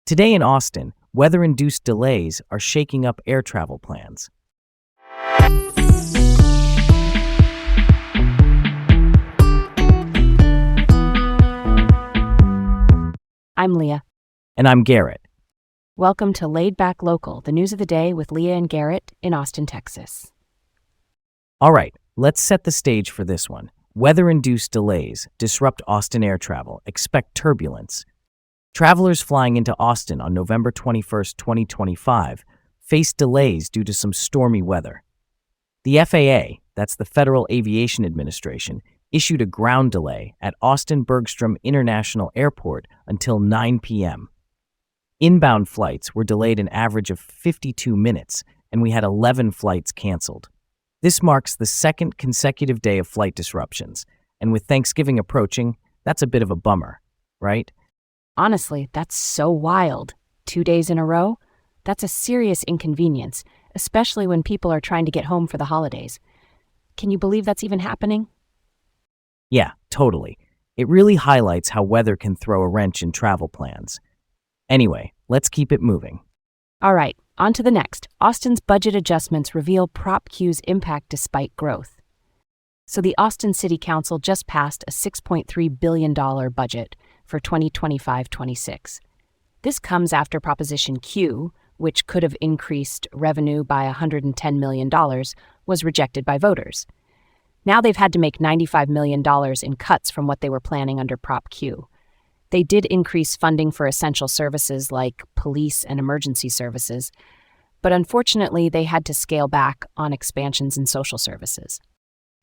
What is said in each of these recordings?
Today in Austin, weather-induced delays are shaking up air travel plans. I'm Leah. And I'm Garrett. Welcome to Laid Back Local, the news of the day with Leah and Garrett in Austin, Texas. All right, let's set the stage for this one. Weather-induced delays disrupt Austin air travel. Expect turbulence. Travelers flying into Austin on November 21st, 2025, faced delays due to some stormy weather. The FAA, that's the Federal Aviation Administration, issued a ground delay at Austin-Bergstrom International Airport until 9 p.m. Inbound flights were delayed an average of 52 minutes, and we had 11 flights canceled. This marks the second consecutive day of flight disruptions, and with Thanksgiving approaching, that's a bit of a bummer, right? Honestly, that's so wild. 2 days in a row? That's a serious inconvenience, especially when people are trying to get home for the holidays. Can you believe that's even happening? Yeah, totally. It really highlights how weather can throw a wrench in travel plans. Anyway, let's keep it moving. All right, on to the next. Austin's budget adjustments reveal Prop Q's impact despite growth. So the Austin City Council just passed a $6.3 billion budget for 2025-26. This comes after Proposition Q, which could have increased revenue by $110 million, was rejected by voters. Now they've had to make $95 million in cuts from what they were planning under Prop Q. They did increase funding for essential services like police and emergency services, but unfortunately they had to scale back on expansions in social services.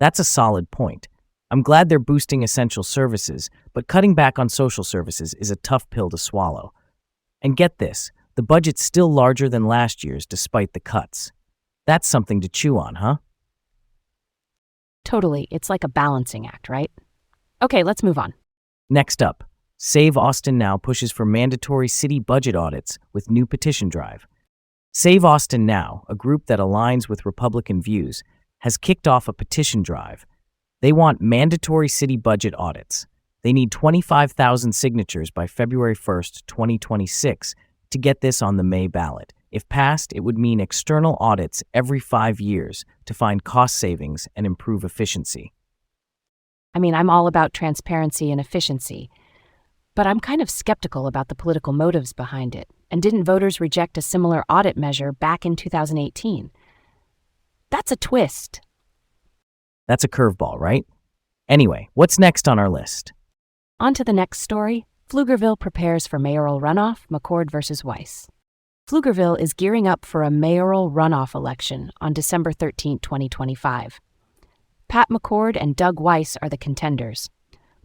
That's a solid point. I'm glad they're boosting essential services, but cutting back on social services is a tough pill to swallow. And get this, the budget's still larger than last year's despite the cuts. That's something to chew on, huh? Totally, it's like a balancing act, right? Okay, let's move on. Next up, Save Austin Now pushes for mandatory city budget audits with new petition drive. Save Austin Now, a group that aligns with Republican views, has kicked off a petition drive. They want mandatory city budget audits. They need 25,000 signatures by February 1st, 2026 to get this on the May ballot. If passed, it would mean external audits every 5 years to find cost savings and improve efficiency. I'm all about transparency and efficiency, but I'm kind of skeptical about the political motives behind it. And didn't voters reject a similar audit measure back in 2018? That's a twist. That's a curveball, right? Anyway, what's next on our list? On to the next story. Pflugerville prepares for mayoral runoff, McCord versus Weiss. Pflugerville is gearing up for a mayoral runoff election on December 13, 2025. Pat McCord and Doug Weiss are the contenders.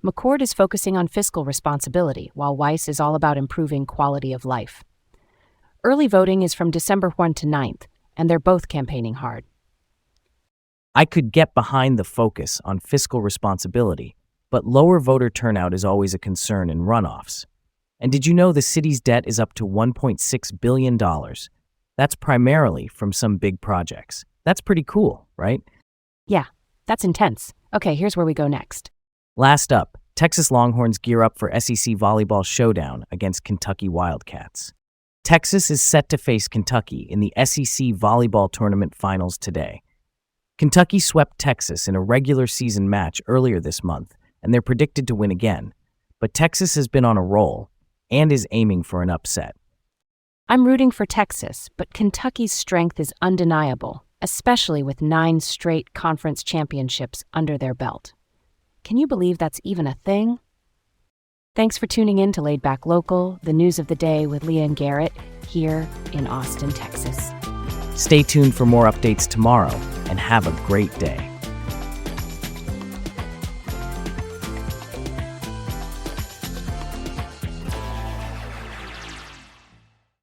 McCord is focusing on fiscal responsibility, while Weiss is all about improving quality of life. Early voting is from December 1 to 9th, and they're both campaigning hard. I could get behind the focus on fiscal responsibility, but lower voter turnout is always a concern in runoffs. And did you know the city's debt is up to $1.6 billion? That's primarily from some big projects. That's pretty cool, right? Yeah, that's intense. Okay, here's where we go next. Last up, Texas Longhorns gear up for SEC volleyball showdown against Kentucky Wildcats. Texas is set to face Kentucky in the SEC volleyball tournament finals today. Kentucky swept Texas in a regular season match earlier this month, and they're predicted to win again. But Texas has been on a roll and is aiming for an upset. I'm rooting for Texas, but Kentucky's strength is undeniable, especially with 9 straight conference championships under their belt. Can you believe that's even a thing? Thanks for tuning in to Laid Back Local, the news of the day with Leah and Garrett, here in Austin, Texas. Stay tuned for more updates tomorrow, and have a great day.